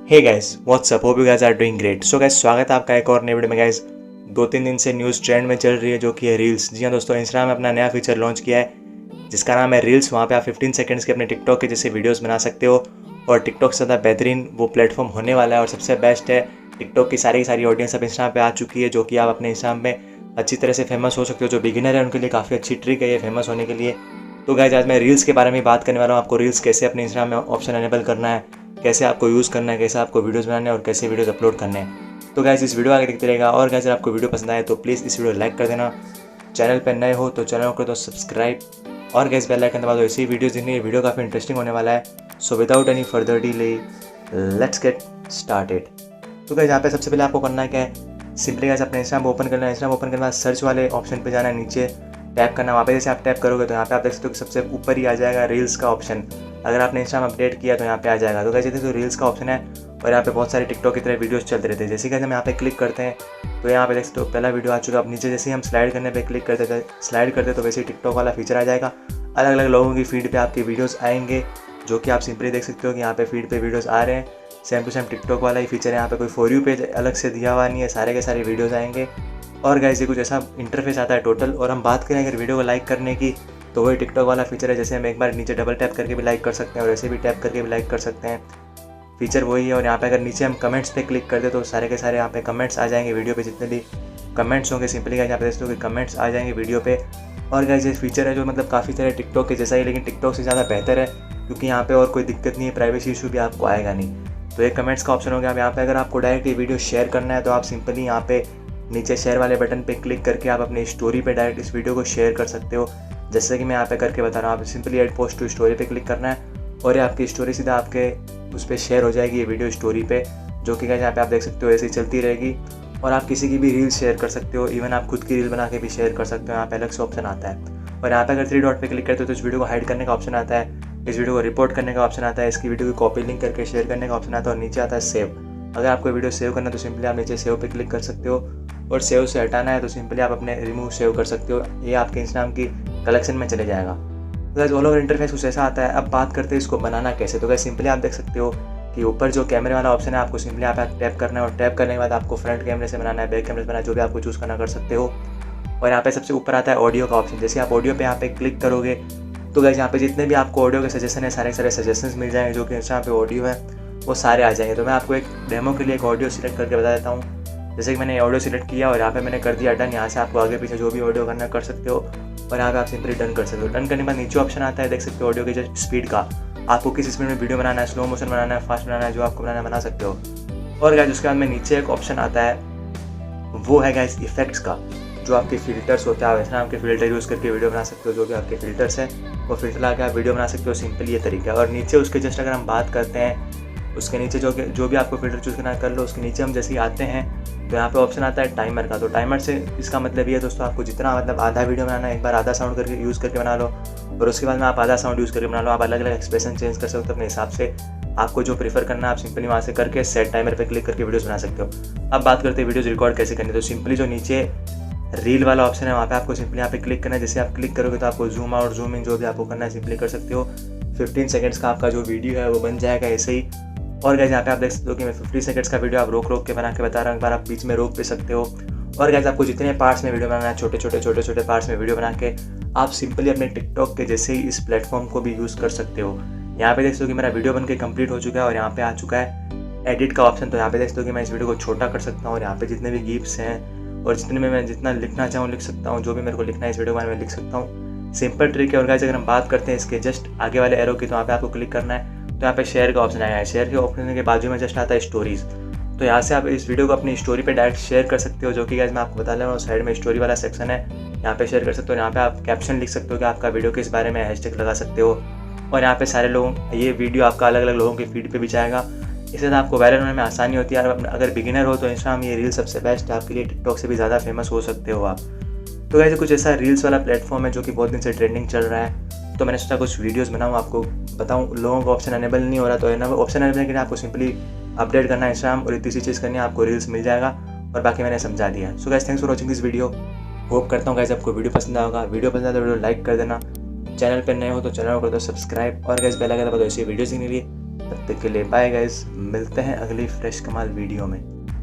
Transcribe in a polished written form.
Hey guys what's up, hope you guys are doing great. So guys, स्वागत है आपका एक और नए वीडियो में। गाइस 2-3 दिन से न्यूज़ ट्रेंड में चल रही है जो कि है रील्स। जी हाँ दोस्तों, इंस्टाग्राम ने अपना नया फीचर लॉन्च किया है जिसका नाम है रील्स। वहाँ पे आप 15 सेकंड्स के अपने टिकटॉक के जैसे वीडियोस बना सकते हो और टिकटॉक से ज़्यादा बेहतरीन वो प्लेटफॉर्म होने वाला है। और सबसे बेस्ट है, टिकटॉक की सारी ऑडियंस अब इंस्टाग्राम पे आ चुकी है, जो कि आप अपने इंस्टाग्राम में अच्छी तरह से फेमस हो सकते हो। जो बिगिनर है उनके लिए काफ़ी अच्छी ट्रिक है ये फेमस होने के लिए। तो गाइस, आज मैं रील्स के बारे में बात करने वाला हूँ। आपको रील्स कैसे अपने इंस्टाग्राम में ऑप्शन एनेबल करना है, कैसे आपको यूज़ करना है, कैसे आपको वीडियोस बनाने हैं और कैसे वीडियोस अपलोड करने हैं। तो गाइस, इस वीडियो आगे देखते रहेगा। और गाइस, अगर आपको वीडियो पसंद आए तो प्लीज़ इस वीडियो लाइक कर देना। चैनल पर नए हो तो चैनल को तो सब्सक्राइब और गाइस बेल आइकन दबा दो ऐसी वीडियोस देखने। ये वीडियो काफ़ी इंटरेस्टिंग होने वाला है। So without any further delay let's get started. तो गाइस, यहाँ पे सबसे पहले आपको करना है क्या है, सिंपली गाइस अपने इंस्टाग्राम ओपन करना है। इंस्टाग्राम ओपन करने के बाद सर्च वाले ऑप्शन पे जाना है, नीचे टैप करना है। वहाँ पे जैसे आप टैप करोगे तो यहाँ पे आप देख सकते हो कि सबसे ऊपर ही आ जाएगा रील्स का ऑप्शन। अगर आपने इंस्टाग्राम अपडेट किया तो यहाँ पे आ जाएगा। तो गाइस, देखो रील्स का ऑप्शन है और यहाँ पे बहुत सारे टिकटॉक की तरह वीडियोस चलते रहते हैं। जैसे कि हम यहाँ पे क्लिक करते हैं तो यहाँ पे देख सकते हो पहला वीडियो आ चुका है। अब नीचे जैसे हम स्लाइड करने पे क्लिक करते तो वैसे ही टिकटॉक वाला फीचर आ जाएगा। अलग अलग लोगों की फीड पे आपके वीडियोस आएंगे, जो कि आप सिंपली देख सकते हो कि यहाँ पे फीड पे वीडियोस आ रहे हैं। सेम टू सेम टिकटॉक वाला ही फीचर है। यहाँ पे कोई फॉर यू पेज अलग से दिया हुआ नहीं है, सारे के सारे वीडियोस आएंगे। और गाइस, ये कुछ ऐसा इंटरफेस आता है टोटल। और हम बात करें अगर वीडियो को लाइक करने की, तो वही टिकटॉक वाला फीचर है। जैसे हम एक बार नीचे डबल टैप करके भी लाइक कर सकते हैं और ऐसे भी टैप करके भी लाइक कर सकते हैं, फीचर वही है। और यहाँ पे अगर नीचे हम कमेंट्स पे क्लिक कर दे तो सारे के सारे यहाँ पे कमेंट्स आ जाएंगे। वीडियो पे जितने भी कमेंट्स होंगे सिंपली गाइस यहाँ पे देखते हो कि कमेंट्स आ जाएंगे वीडियो पे। और गाइस, ये फीचर है जो मतलब काफ़ी सारे टिकटॉक के जैसा ही, लेकिन टिकटॉक से ज़्यादा बेहतर है, क्योंकि यहाँ पे और कोई दिक्कत नहीं है, प्राइवेसी इशू भी आपको आएगा नहीं। तो ये कमेंट्स का ऑप्शन हो गया। अब यहाँ पे अगर आपको डायरेक्ट ये वीडियो शेयर करना है तो आप सिंपली यहाँ पे नीचे शेयर वाले बटन पे क्लिक करके आप अपनी स्टोरी पे डायरेक्ट इस वीडियो को शेयर कर सकते हो। जैसे कि मैं यहाँ पे करके बता रहा हूँ, आप simply add post to story पे क्लिक करना है और ये आपकी स्टोरी सीधा आपके उस पर शेयर हो जाएगी, ये वीडियो स्टोरी पे, जो कि यहाँ पे आप देख सकते हो ऐसे ही चलती रहेगी। और आप किसी की भी रील शेयर कर सकते हो, इवन आप खुद की रील बना के भी शेयर कर सकते हो। यहाँ पे अलग से ऑप्शन आता है। और यहाँ पे अगर 3 डॉट पे क्लिक करते हो तो इस वीडियो को हाइड करने का ऑप्शन आता है, इस वीडियो को रिपोर्ट करने का ऑप्शन आता है, इसकी वीडियो की कॉपी लिंक करके शेयर करने का ऑप्शन आता है और नीचे आता है सेव। अगर आपको वीडियो सेव करना है तो सिंपली आप नीचे सेव पे क्लिक कर सकते हो। और सेव से हटाना है तो सिंपली आप अपने रिमूव सेव कर सकते हो, ये आपके इंस्टाग्राम की कलेक्शन में चले जाएगा। तो गाइस, ऑल ओवर इंटरफेस कुछ ऐसा आता है। अब बात करते हैं इसको बनाना कैसे। तो गाइस, सिंपली आप देख सकते हो कि ऊपर जो कैमरे वाला ऑप्शन है, आपको सिंपली यहाँ पे टैप करना है और टैप करने के बाद आपको फ्रंट कैमरे से बनाना है, बैक कैमरे से बनाना है, जो भी आपको चूज़ करना कर सकते हो। और यहाँ पे सबसे ऊपर आता है ऑडियो का ऑप्शन। जैसे आप ऑडियो पे यहाँ पे क्लिक करोगे तो गाइस, यहाँ पे जितने भी आपको ऑडियो के सजेशन है, सारे सजेशंस मिल जाएंगे, जो कि इंस्टाग्राम पे ऑडियो है वो सारे आ जाएंगे। तो मैं आपको एक डेमो के लिए एक ऑडियो सिलेक्ट करके बता देता हूँ। जैसे कि मैंने ऑडियो सिलेक्ट किया और यहाँ पे मैंने कर दिया डन। यहाँ से आपको आगे पीछे जो भी ऑडियो करना कर सकते हो और यहाँ पे आप सिंपली डन कर सकते हो। डन करने के बाद नीचे ऑप्शन आता है, देख सकते हो ऑडियो की जस्ट स्पीड का, आपको किस स्पीड में वीडियो बनाना है, स्लो मोशन बनाना है, फास्ट बनाना है, जो आपको बनाना है बना सकते हो। और गाइस, उसके बाद में नीचे एक ऑप्शन आता है, वो है गाइस इफेक्ट्स का, जो आपके फिल्टर्स होते हैं। आप इंस्टाग्राम के फिल्टर यूज़ करके वीडियो बना सकते हो, जो भी आपके फिल्टर्स हैं वो फिल्टर ला के आप वीडियो बना सकते हो। सिंपल ये तरीका है। और नीचे उसके जस्ट अगर हम बात करते हैं, उसके नीचे जो भी आपको फिल्टर चूज़ करना कर लो। उसके नीचे हम जैसे ही आते हैं तो यहाँ पे ऑप्शन आता है टाइमर का। तो टाइमर से इसका मतलब ये है दोस्तों, आपको जितना मतलब आधा वीडियो बनाना है, एक बार आधा साउंड करके यूज़ करके बना लो और उसके बाद में आप आधा साउंड यूज़ करके बना लो। आप अलग अलग एक्सप्रेशन चेंज कर सकते हो अपने हिसाब से, आपको जो प्रीफर करना है आप सिंपली वहाँ से करके सेट टाइमर पे क्लिक करके वीडियोस बना सकते हो। अब बात करते हैं वीडियोस रिकॉर्ड कैसे करनी है। तो सिंपली जो नीचे रील वाला ऑप्शन है वहाँ पे आपको सिंपली यहाँ पे क्लिक करना है। जैसे आप क्लिक करोगे तो आपको जूम आउट जूम इन जो भी आपको करना है सिंपली कर सकते हो। 15 सेकंड्स का आपका जो वीडियो है वो बन जाएगा ऐसे ही। और गाइस, यहाँ पे आप देख सकते हो कि मैं 50 सेकंड्स का वीडियो आप रोक के बना के बता रहा हूँ, एक बार आप बीच में रोक भी सकते हो। और गाइस, आपको जितने पार्ट्स में वीडियो बनाना है, छोटे छोटे पार्ट्स में वीडियो बना के आप सिंपली अपने टिकटॉक के जैसे ही इस प्लेटफॉर्म को भी यूज़ कर सकते हो। यहाँ पे देख सकते हो कि मेरा वीडियो बन के कंप्लीट हो चुका है और यहाँ पे आ चुका है एडिट का ऑप्शन। तो यहाँ पे देख सकते हो कि मैं इस वीडियो को छोटा कर सकता हूँ और यहाँ पे जितने भी गिफ्स हैं और जितने में मैं जितना लिखना चाहूँ लिख सकता हूँ, जो भी मेरे को लिखना है इस वीडियो के बारे में लिख सकता हूँ। सिंपल ट्रिक है। और गाइस, अगर हम बात करते हैं इसके जस्ट आगे वाले एरो की, तो यहाँ पे आपको क्लिक करना है तो यहाँ पे शेयर का ऑप्शन आया है। शेयर के ऑप्शन के बाजू में जस्ट आता है स्टोरीज। तो यहाँ से आप इस वीडियो को अपनी स्टोरी पे डायरेक्ट शेयर कर सकते हो, जो कि गाइस मैं आपको बता रहा हूँ। साइड में स्टोरी वाला सेक्शन है, यहाँ पे शेयर कर सकते हो। यहाँ पे आप कैप्शन लिख सकते हो कि आपका वीडियो किस बारे में, हैशटैग लगा सकते हो। और यहाँ पे सारे लोग, ये वीडियो आपका अलग अलग लोगों की फीड पे भी जाएगा। इससे आपको वायरल होने में आसानी होती है। अगर बिगिनर हो तो इंस्टाग्राम ये रील सबसे बेस्ट है आपके लिए, टिकटॉक से भी ज़्यादा फेमस हो सकते हो आप। तो गाइस, कुछ ऐसा रील्स वाला प्लेटफॉर्म है जो कि बहुत दिन से ट्रेंडिंग चल रहा है। तो मैंने सोचा कुछ वीडियोस बनाऊँ, आपको बताऊँ। लोगों को ऑप्शन अनेबल नहीं हो रहा, तो ऑप्शन अनेबल के लिए आपको सिंपली अपडेट करना है इंस्टाग्राम और इतनी सी चीज़ करनी है, आपको रील्स मिल जाएगा। और बाकी मैंने समझा दिया। So guys, thanks for watching this video. Hope करता हूँ गाइस आपको वीडियो पसंद आएगा। वीडियो पसंद आए तो वीडियो लाइक कर देना, चैनल पर नए हो तो चैनल को कर दो सब्सक्राइब और गाइस बेल आइकन दबा दो ऐसी वीडियोस देखने के लिए। तब तक के लिए बाय गाइस, मिलते हैं अगली फ्रेश कमाल वीडियो में।